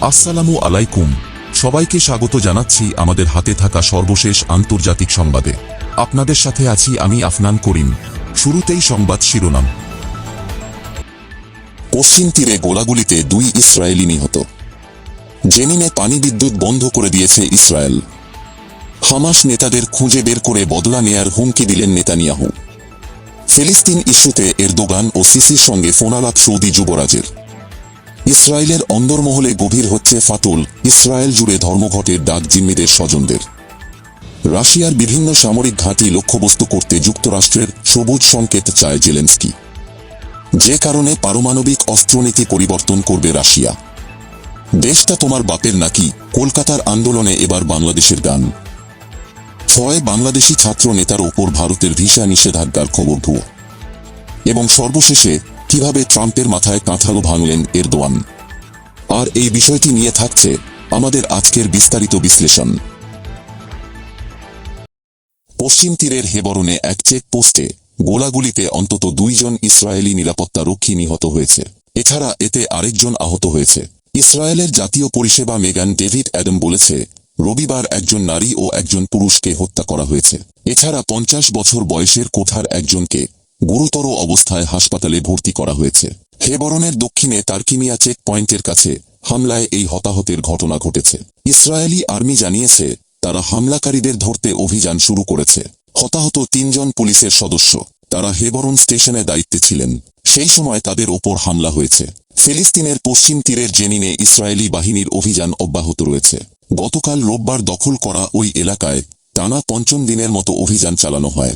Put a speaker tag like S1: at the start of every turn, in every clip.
S1: আসসালামু আলাইকুম। সবাইকে স্বাগত জানাচ্ছি আমাদের হাতে থাকা সর্বশেষ আন্তর্জাতিক সংবাদে। আপনাদের সাথে আছি আমি আফনান করিম। শুরুতেই সংবাদ শিরোনাম।
S2: পশ্চিম তীরে গোলাগুলিতে 2 ইসরায়েলি নিহত। জেনিনে পানি বিদ্যুৎ বন্ধ করে দিয়েছে ইসরায়েল। হামাস নেতাদের খুঁজে বের করে বদলা নেয়ার হুমকি দিলেন নেতানিয়াহু। ফিলিস্তিন ইস্যুতে এরদোগান ও সিসির সঙ্গে ফোনালাপ সৌদি যুবরাজের। ইসরায়েলের অন্দরমহলে গভীর হচ্ছে ফাটল, ইসরায়েল জুড়ে ধর্মঘটের ডাক জিম্মিদের স্বজনদের। রাশিয়ার বিভিন্ন সামরিক ঘাঁটি লক্ষ্যবস্তু করতে যুক্তরাষ্ট্রের সবুজ সংকেত চায় জেলেনস্কি। যে কারণে পারমাণবিক অস্ত্রনীতি পরিবর্তন করবে রাশিয়া। দেশটা তোমার বাপের নাকি, কলকাতার আন্দোলনে এবার বাংলাদেশের গান। ছয় বাংলাদেশি ছাত্র নেতার ওপর ভারতের ভিসা নিষেধাজ্ঞার খবর ভুয়ো। এবং সর্বশেষে কিভাবে ট্রাম্পের মাথায় কাঁঠালো ভাঙলেন এরদোয়ান। আর এই বিষয়টি নিয়ে থাকছে আমাদের আজকের বিস্তারিত বিশ্লেষণ। পশ্চিম তীরের হেবরনে এক চেকপোস্টে গোলাগুলিতে অন্তত 2 জন ইসরায়েলি নিরাপত্তা রক্ষী নিহত হয়েছে। এছাড়া এতে আরেকজন আহত হয়েছে। ইসরায়েলের জাতীয় পরিষেবা মেগান ডেভিড অ্যাডাম বলেছে, রবিবার একজন নারী ও একজন পুরুষকে হত্যা করা হয়েছে। এছাড়া 50 বছর বয়সের কোঠার একজনকে গুরুতর অবস্থায় হাসপাতালে ভর্তি করা হয়েছে। হেবরনের দক্ষিণে তারকিমিয়া চেক পয়েন্টের কাছে হামলায় এই হতাহতের ঘটনা ঘটেছে। ইসরায়েলি আর্মি জানিয়েছে তারা হামলাকারীদের ধরতে অভিযান শুরু করেছে। হতাহত 3 জন পুলিশের সদস্য। তারা হেবরন স্টেশনে দায়িত্বে ছিলেন। সেই সময় তাদের ওপর হামলা হয়েছে। ফিলিস্তিনের পশ্চিম তীরের জেনিনে ইসরায়েলি বাহিনীর অভিযান অব্যাহত রয়েছে। গতকাল রোববার দখল করা ওই এলাকায় টানা 5ম দিনের মতো অভিযান চালানো হয়।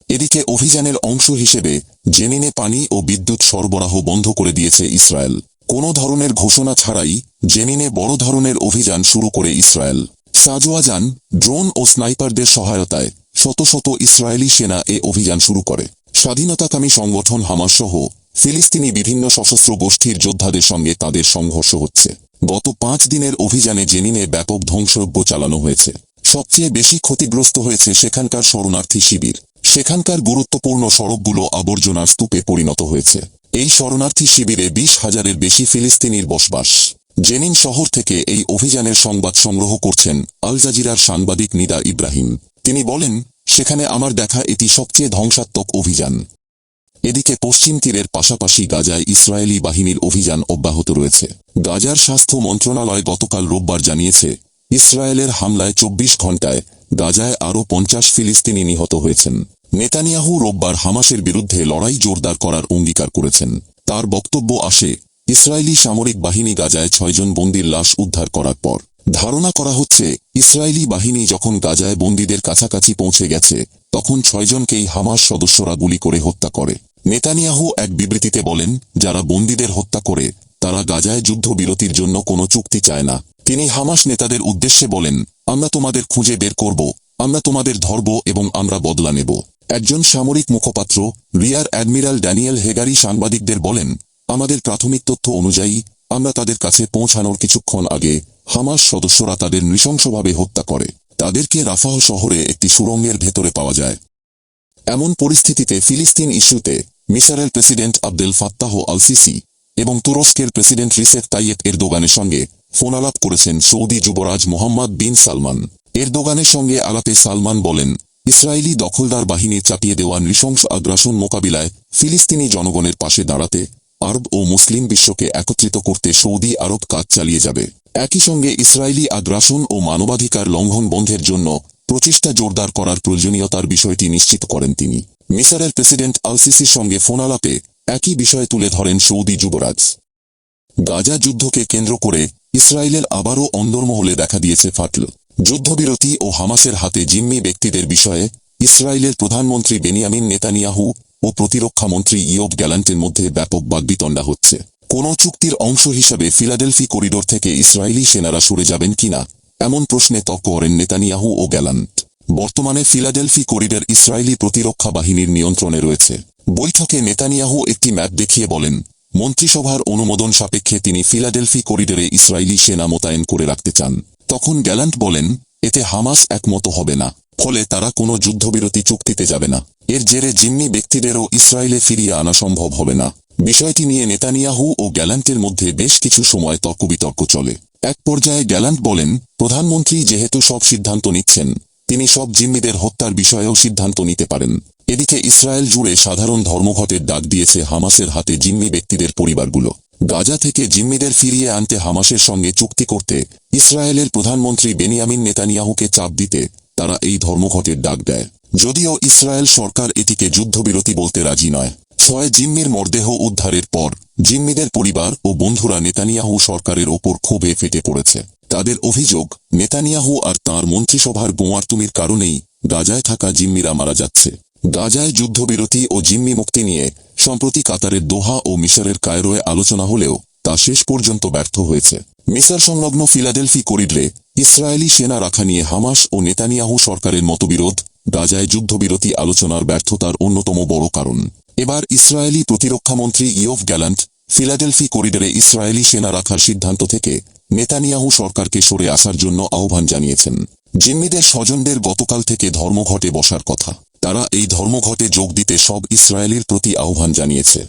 S2: এদিকে অভিযানের অংশ হিসেবে জেনিনে পানি ও বিদ্যুৎ সরবরাহ বন্ধ করে দিয়েছে ইসরায়েল। কোনো ধরনের ঘোষণা ছাড়াই জেনিনে বড় ধরনের অভিযান শুরু করে ইসরায়েল। সাজওয়াজান, ড্রোন ও স্নাইপারদের সহায়তায় শত শত ইসরায়েলি সেনা এ অভিযান শুরু করে। স্বাধীনতাকামী সংগঠন হামাস সহ ফিলিস্তিনি বিভিন্ন সশস্ত্র গোষ্ঠীর যোদ্ধাদের সঙ্গে তাদের সংঘর্ষ হচ্ছে। গত 5 দিনের অভিযানে জেনিনে ব্যাপক ধ্বংসযজ্ঞ চালানো হয়েছে। সবচেয়ে বেশি ক্ষতিগ্রস্ত হয়েছে সেখানকার শরণার্থী শিবির। সেখানকার গুরুত্বপূর্ণ সড়কগুলো আবর্জনার স্তূপে পরিণত হয়েছে। এই শরণার্থী শিবিরে 20,000-এর বেশি ফিলিস্তিনির বসবাস। জেনিন শহর থেকে এই অভিযানের সংবাদ সংগ্রহ করছেন আল জাজিরার সাংবাদিক নিদা ইব্রাহিম। তিনি বলেন, সেখানে আমার দেখা এটি সবচেয়ে ধ্বংসাত্মক অভিযান। এদিকে পশ্চিম তীরের পাশাপাশি গাজায় ইসরায়েলি বাহিনীর অভিযান অব্যাহত রয়েছে। গাজার স্বাস্থ্য মন্ত্রণালয় গতকাল রোববার জানিয়েছে, ইসরায়েলের হামলায় 24 ঘণ্টায় গাজায় আরও 50 ফিলিস্তিনি নিহত হয়েছেন। নেতানিয়াহু রোববার হামাসের বিরুদ্ধে লড়াই জোরদার করার অঙ্গীকার করেছেন। তার বক্তব্য আসে ইসরায়েলি সামরিক বাহিনী গাজায় 6 জন বন্দীর লাশ উদ্ধার করার পর। ধারণা করা হচ্ছে, ইসরায়েলি বাহিনী যখন গাজায় বন্দীদের কাছাকাছি পৌঁছে গেছে তখন 6 জনকেই হামাস সদস্যরা গুলি করে হত্যা করে। নেতানিয়াহু এক বিবৃতিতে বলেন, যারা বন্দীদের হত্যা করে তারা গাজায় যুদ্ধবিরতির জন্য কোনো চুক্তি চায় না। তিনি হামাস নেতাদের উদ্দেশ্যে বলেন, আমরা তোমাদের খুঁজে বের করব, আমরা তোমাদের ধরব এবং আমরা বদলা নেব। একজন সামরিক মুখপাত্র রিয়ার অ্যাডমিরাল ড্যানিয়েল হেগারি সাংবাদিকদের বলেন, আমাদের প্রাথমিক তথ্য অনুযায়ী আমরা তাদের কাছে পৌঁছানোর কিছুক্ষণ আগে হামাস সদস্যরা তাদের নৃশংসভাবে হত্যা করে। তাদেরকে রাফাহ শহরে একটি সুড়ঙ্গের ভেতরে পাওয়া যায়। এমন পরিস্থিতিতে ফিলিস্তিন ইস্যুতে মিসরের president Abdel Fattah al CC এবং তুরস্কের প্রেসিডেন্ট রিসেপ তাইয়েপ এরদোগানের সঙ্গে ফোনালাপ করেছেন সৌদি যুবরাজ মোহাম্মদ বিন সালমান। এরদোগানের সঙ্গে আলাপে সালমান বলেন, ইসরায়েলি দখলদার বাহিনীর চাপিয়ে দেওয়া নৃশংস আগ্রাসন মোকাবিলায় ফিলিস্তিনি জনগণের পাশে দাঁড়াতে আরব ও মুসলিম বিশ্বকে একত্রিত করতে সৌদি আরব কাজ চালিয়ে যাবে। একই সঙ্গে ইসরায়েলি আগ্রাসন ও মানবাধিকার লঙ্ঘন বন্ধের জন্য প্রচেষ্টা জোরদার করার প্রয়োজনীয়তার বিষয়টি নিশ্চিত করেন তিনি। মিসরের প্রেসিডেন্ট আল সিসির সঙ্গে ফোনালাপে একই বিষয় তুলে ধরেন সৌদি যুবরাজ। গাজা যুদ্ধকে কেন্দ্র করে ইসরায়েলের আবারও অন্দরমহলে দেখা দিয়েছে ফাটল। যুদ্ধবিরতি ও হামাসের হাতে জিম্মি ব্যক্তিদের বিষয়ে ইসরায়েলের প্রধানমন্ত্রী বেনিয়ামিন নেতানিয়াহু ও প্রতিরক্ষামন্ত্রী ইয়োব গ্যালান্টের মধ্যে ব্যাপক বাগ্বিতণ্ডা হচ্ছে। কোন চুক্তির অংশ হিসাবে ফিলাডেলফি করিডোর থেকে ইসরায়েলি সেনারা সরে যাবেন কিনা, এমন প্রশ্নে তর্ক করেন নেতানিয়াহু ও গ্যালান্ট। বর্তমানে ফিলাডেলফি করিডোর ইসরায়েলি প্রতিরক্ষা বাহিনীর নিয়ন্ত্রণে রয়েছে। বৈঠকে নেতানিয়াহু একটি ম্যাপ দেখিয়ে বলেন, মন্ত্রিসভার অনুমোদন সাপেক্ষে তিনি ফিলাডেলফি করিডোরে ইসরায়েলি সেনা মোতায়েন করে রাখতে চান। তখন গ্যালান্ট বলেন, এতে হামাস একমত হবে না, ফলে তারা কোনো যুদ্ধবিরতি চুক্তিতে যাবে না। এর জেরে জিম্মি ব্যক্তিদেরও ইসরায়েলে ফিরিয়ে আনা সম্ভব হবে না। বিষয়টি নিয়ে নেতানিয়াহু ও গ্যালান্টের মধ্যে বেশ কিছু সময় তর্কবিতর্ক চলে। এক পর্যায়ে গ্যালান্ট বলেন, প্রধানমন্ত্রী যেহেতু সব সিদ্ধান্ত নিচ্ছেন, তিনি সব জিম্মিদের হত্যার বিষয়েও সিদ্ধান্ত নিতে পারেন। এদিকে ইসরায়েল জুড়ে সাধারণ ধর্মঘটের ডাক দিয়েছে হামাসের হাতে জিম্মি ব্যক্তিদের পরিবারগুলো। গাজা থেকে জিম্মিদের ফিরিয়ে আনতে হামাসের সঙ্গে চুক্তি করতে ইসরায়েলের প্রধানমন্ত্রী বেনিয়ামিন নেতানিয়াহুকে চাপ দিতে তারা এই ধর্মঘটের ডাক দেয়। যদিও ইসরায়েল সরকার এটিকে যুদ্ধবিরতি বলতে রাজি নয়। 6 জিম্মির মরদেহ উদ্ধারের পর জিম্মিদের পরিবার ও বন্ধুরা নেতানিয়াহু সরকারের ওপর ক্ষোভে ফেটে পড়েছে। তাদের অভিযোগ, নেতানিয়াহু আর তাঁর মন্ত্রিসভার গোঁয়ার্তুমির কারণেই গাজায় থাকা জিম্মিরা মারা যাচ্ছে। গাজায় যুদ্ধবিরতি ও জিম্মি মুক্তি নিয়ে সম্প্রতি কাতারের দোহা ও মিশরের কায়রোয় আলোচনা হলেও তা শেষ পর্যন্ত ব্যর্থ হয়েছে। মিশর সংলগ্ন ফিলাডেলফি করিডোরে ইসরায়েলি সেনা রাখা নিয়ে হামাস ও নেতানিয়াহু সরকারের মতবিরোধ গাজায় যুদ্ধবিরতি আলোচনার ব্যর্থতার অন্যতম বড় কারণ। এবার ইসরায়েলি প্রতিরক্ষামন্ত্রী ইয়োভ গ্যালান্ট ফিলাডেলফি করিডোরে ইসরায়েলি সেনা রাখার সিদ্ধান্ত থেকে নেতানিয়াহু সরকারকে সরে আসার জন্য আহ্বান জানিয়েছেন। জিম্মিদের স্বজনদের গতকাল থেকে ধর্মঘটে বসার কথা। তারা এই ধর্মঘটে যোগ দিতে সব ইসরায়েলির প্রতি আহ্বান জানিয়েছে।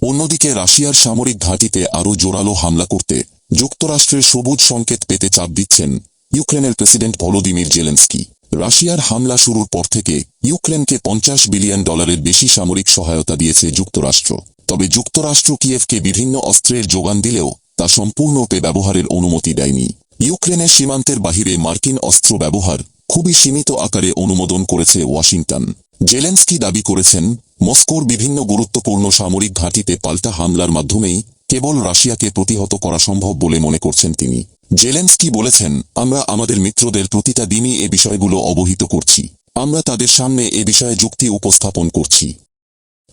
S2: অন্যদিকে রাশিয়ার সামরিক ঘাঁটিতে আরও জোরালো হামলা করতে যুক্তরাষ্ট্রের সবুজ সংকেত পেতে চাপ দিচ্ছেন ইউক্রেনের প্রেসিডেন্ট ভলোদিমির জেলেনস্কি। রাশিয়ার হামলা শুরুর পর থেকে ইউক্রেনকে $50 বিলিয়ন বেশি সামরিক সহায়তা দিয়েছে যুক্তরাষ্ট্র। তবে যুক্তরাষ্ট্র কিয়েভকে বিভিন্ন অস্ত্রের যোগান দিলেও তা সম্পূর্ণরূপে ব্যবহারের অনুমতি দেয়নি। ইউক্রেনের সীমান্তের বাহিরে মার্কিন অস্ত্র ব্যবহার খুবই সীমিত আকারে অনুমোদন করেছে ওয়াশিংটন। জেলেনস্কি দাবি করেছেন, মস্কোর বিভিন্ন গুরুত্বপূর্ণ সামরিক ঘাঁটিতে পাল্টা হামলার মাধ্যমেই কেবল রাশিয়াকে প্রতিহত করা সম্ভব বলে মনে করছেন তিনি। জেলেনস্কি বলেছেন, আমরা আমাদের মিত্রদের প্রতিটা দিনই এ বিষয়গুলো অবহিত করছি। আমরা তাদের সামনে এ বিষয়ে যুক্তি উপস্থাপন করছি।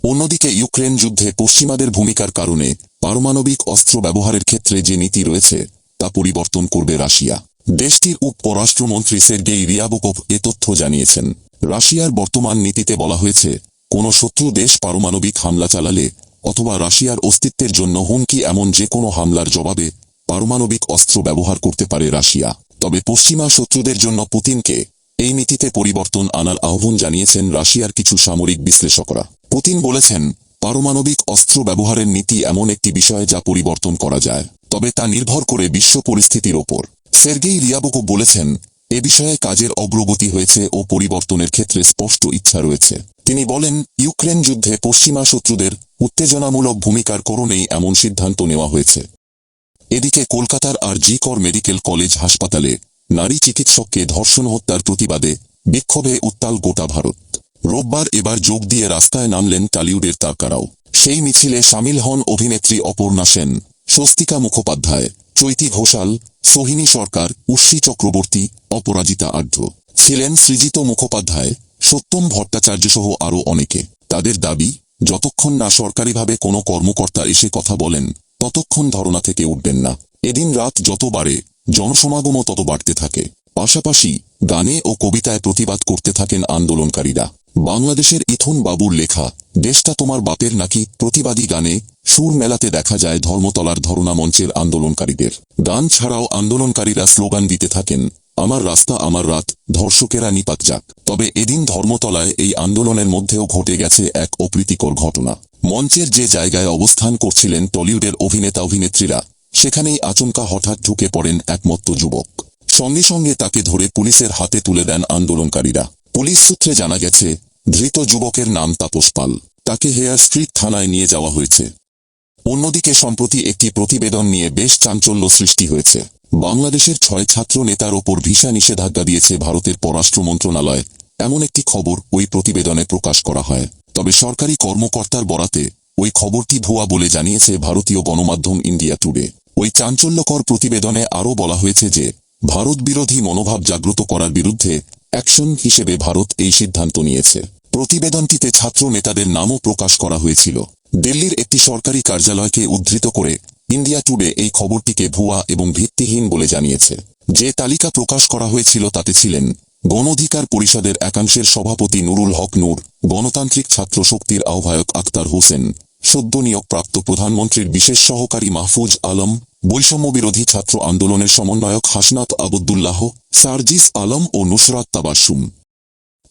S2: অন্যদিকে ইউক্রেন যুদ্ধে পশ্চিমাদের ভূমিকার কারণে পারমাণবিক অস্ত্র ব্যবহারের ক্ষেত্রে যে নীতি রয়েছে তা পরিবর্তন করবে রাশিয়া। দেশটির উপ-পররাষ্ট্রমন্ত্রী সের্গেই রিয়াবকোভ এ তথ্য জানিয়েছেন। রাশিয়ার বর্তমান নীতিতে বলা হয়েছে, কোনো শত্রু দেশ পারমাণবিক হামলা চালালে অথবা রাশিয়ার অস্তিত্বের জন্য হুমকি এমন যে কোনো হামলার জবাবে পারমাণবিক অস্ত্র ব্যবহার করতে পারে রাশিয়া। তবে পশ্চিমা শত্রুদের জন্য পুতিনকে এই নীতিতে পরিবর্তন আনার আহ্বান জানিয়েছেন রাশিয়ার কিছু সামরিক বিশ্লেষকরা। পুতিন বলেছেন, পারমাণবিক অস্ত্র ব্যবহারের নীতি এমন একটি বিষয় যা পরিবর্তন করা যায়, তবে তা নির্ভর করে বিশ্ব পরিস্থিতির ওপর। সের্গেই রিয়াবকোভ বলেছেন, এ বিষয়ে কাজের অগ্রগতি হয়েছে ও পরিবর্তনের ক্ষেত্রে স্পষ্ট ইচ্ছা রয়েছে। তিনি বলেন, ইউক্রেন যুদ্ধে পশ্চিমা শত্রুদের উত্তেজনামূলক ভূমিকার কারণেই এমন সিদ্ধান্ত নেওয়া হয়েছে। এদিকে কলকাতার আর.জি. কর মেডিকেল কলেজ হাসপাতালে নারী চিকিৎসককে ধর্ষণ হত্যার প্রতিবাদে বিক্ষোভে উত্তাল গোটা ভারত। রোববার এবার যোগ দিয়ে রাস্তায় নামলেন টলিউডের তারকারাও। সেই মিছিলে সামিল হন অভিনেত্রী অপর্ণা সেন, স্বস্তিকা মুখোপাধ্যায়, চৈতি ঘোষাল, সোহিনী সরকার, উর্ষি চক্রবর্তী, অপরাজিতা আর্দ্র। ছিলেন সৃজিত মুখোপাধ্যায়, সত্যম ভট্টাচার্য সহ আরও অনেকে। তাদের দাবি, যতক্ষণ না সরকারিভাবে কোনো কর্মকর্তা এসে কথা বলেন ততক্ষণ ধরনা থেকে উঠবেন না। এদিন রাত যত বাড়ে জনসমাগমও তত বাড়তে থাকে। পাশাপাশি গানে ও কবিতায় প্রতিবাদ করতে থাকেন আন্দোলনকারীরা। বাংলাদেশের ইথুন বাবুর লেখা দেশটা তোমার বাপের নাকি প্রতিবাদী গানে সুর মেলাতে দেখা যায় ধর্মতলার ধরনা মঞ্চের আন্দোলনকারীদের। গান ছাড়াও আন্দোলনকারীরা স্লোগান দিতে থাকেন, আমার রাস্তা আমার রাত, ধর্ষকেরা নিপাত যাক। তবে এদিন ধর্মতলায় এই আন্দোলনের মধ্যেও ঘটে গেছে এক অপ্রীতিকর ঘটনা। মঞ্চের যে জায়গায় অবস্থান করছিলেন টলিউডের অভিনেতা অভিনেত্রীরা, সেখানেই আচমকা হঠাৎ ঢুকে পড়েন এক মত্ত যুবক। সঙ্গে সঙ্গে তাকে ধরে পুলিশের হাতে তুলে দেন আন্দোলনকারীরা। পুলিশ সূত্রে জানা গেছে, ধৃত যুবকের নাম তাপস পাল। তাকে হেয়ার স্ট্রিট থানায় নিয়ে যাওয়া হয়েছে। অন্যদিকে সম্প্রতি একটি প্রতিবেদন নিয়ে বেশ চাঞ্চল্য সৃষ্টি হয়েছে। বাংলাদেশের 6 ছাত্র নেতার ওপর ভিসা নিষেধাজ্ঞা দিয়েছে ভারতের পররাষ্ট্র মন্ত্রণালয়, এমন একটি খবর ওই প্রতিবেদনে প্রকাশ করা হয়। তবে সরকারি কর্মকর্তার বরাতে ওই খবরটি ভুয়া বলে জানিয়েছে ভারতীয় গণমাধ্যম ইন্ডিয়া টুডে। ওই চাঞ্চল্যকর প্রতিবেদনে আরও বলা হয়েছে যে ভারত বিরোধী মনোভাব জাগ্রত করার বিরুদ্ধে অ্যাকশন হিসেবে ভারত এই সিদ্ধান্ত নিয়েছে। প্রতিবেদনটিতে ছাত্র নেতাদের নামও প্রকাশ করা হয়েছিল। দিল্লির একটি সরকারি কার্যালয়কে উদ্ধৃত করে ইন্ডিয়া টুডে এই খবরটিকে ভুয়া এবং ভিত্তিহীন বলে জানিয়েছে। যে তালিকা প্রকাশ করা হয়েছিল তাতে ছিলেন গণ অধিকার পরিষদের একাংশের সভাপতি নুরুল হক নূর, গণতান্ত্রিক ছাত্র শক্তির আহ্বায়ক আক্তার হোসেন, সদ্য নিয়োগপ্রাপ্ত প্রধানমন্ত্রীর বিশেষ সহকারী মাহফুজ আলম, বৈষম্যবিরোধী ছাত্র আন্দোলনের সমন্বয়ক হাসনাত আবদুল্লাহ, সার্জিস আলম ও নুসরাত তাবাসসুম।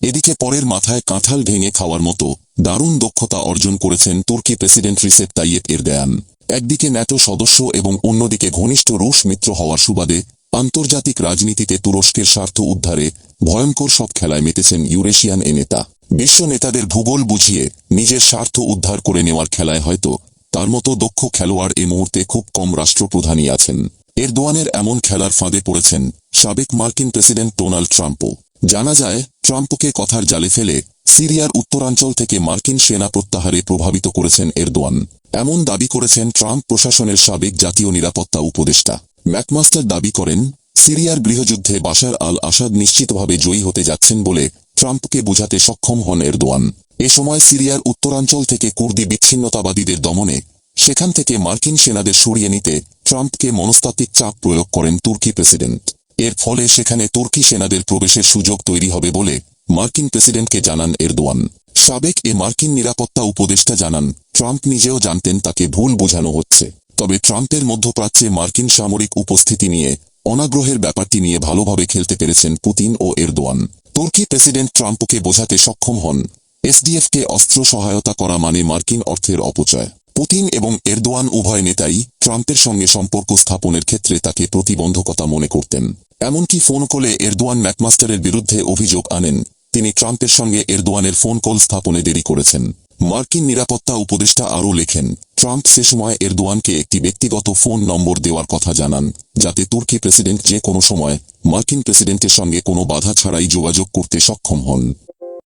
S2: এদিকে পরের মাথায় কাঁঠাল ভেঙে খাওয়ার মতো দারুণ দক্ষতা অর্জন করেছেন তুর্কি প্রেসিডেন্ট রিসেপ তাইয়েপ এরদোয়ান। একদিকে ন্যাটো সদস্য এবং অন্যদিকে ঘনিষ্ঠ রুশ মিত্র হওয়ার সুবাদে আন্তর্জাতিক রাজনীতিতে তুরস্কের স্বার্থ উদ্ধারে ভয়ঙ্কর সব খেলায় মেতেছেন ইউরেশিয়ান এ নেতা। বিশ্ব নেতাদের ভূগোল বুঝিয়ে নিজের স্বার্থ উদ্ধার করে নেওয়ার খেলায় হয়তো তার মতো দক্ষ খেলোয়াড় এ মুহূর্তে খুব কম রাষ্ট্রপ্রধানই আছেন। এরদোয়ানের এমন খেলার ফাঁদে পড়েছেন সাবেক মার্কিন প্রেসিডেন্ট ডোনাল্ড ট্রাম্পও। জানা যায়, ট্রাম্পকে কথার জালে ফেলে সিরিয়ার উত্তরাঞ্চল থেকে মার্কিন সেনা প্রত্যাহারে প্রভাবিত করেছেন এরদোয়ান। এমন দাবি করেছেন ট্রাম্প প্রশাসনের সাবেক জাতীয় নিরাপত্তা উপদেষ্টা ম্যাকমাস্টার। দাবি করেন, সিরিয়ার গৃহযুদ্ধে বাশার আল আসাদ নিশ্চিতভাবে জয়ী হতে যাচ্ছেন বলে ট্রাম্পকে বোঝাতে সক্ষম হন এরদোয়ান। এ সময় সিরিয়ার উত্তরাঞ্চল থেকে কুর্দি বিচ্ছিন্নতাবাদীদের দমনে সেখান থেকে মার্কিন সেনাদের সরিয়ে নিতে ট্রাম্পকে মনস্তাত্ত্বিক চাপ প্রয়োগ করেন তুর্কি প্রেসিডেন্ট। এর ফলে সেখানে তুর্কি সেনাদের প্রবেশের সুযোগ তৈরি হবে বলে মার্কিন প্রেসিডেন্টকে জানান এরদোয়ান। সাবেক এ মার্কিন নিরাপত্তা উপদেষ্টা জানান, ট্রাম্প নিজেও জানতেন তাকে ভুল বোঝানো হচ্ছে। তবে ট্রাম্পের মধ্যপ্রাচ্যে মার্কিন সামরিক উপস্থিতি নিয়ে অনাগ্রহের ব্যাপারটি নিয়ে ভালোভাবে খেলতে পেরেছেন পুতিন ও এরদোয়ান। তুর্কি প্রেসিডেন্ট ট্রাম্পকে বোঝাতে সক্ষম হন, এসডিএফকে অস্ত্র সহায়তা করা মানে মার্কিন অর্থের অপচয়। পুতিন এবং এরদোয়ান উভয় নেতাই ট্রাম্পের সঙ্গে সম্পর্ক স্থাপনের ক্ষেত্রে তাকে প্রতিবন্ধকতা মনে করতেন। এমনকি ফোন কলে এরদোয়ান ম্যাকমাস্টারের বিরুদ্ধে অভিযোগ আনেন তিনি ট্রাম্পের সঙ্গে এরদোয়ানের ফোন কল স্থাপনে দেরি করেছেন। মার্কিন নিরাপত্তা উপদেষ্টা আরও লেখেন, ট্রাম্প সে সময় এরদোয়ানকে একটি ব্যক্তিগত ফোন নম্বর দেওয়ার কথা জানান, যাতে তুর্কি প্রেসিডেন্ট যে কোনো সময় মার্কিন প্রেসিডেন্টের সঙ্গে কোনো বাধা ছাড়াই যোগাযোগ করতে সক্ষম হন।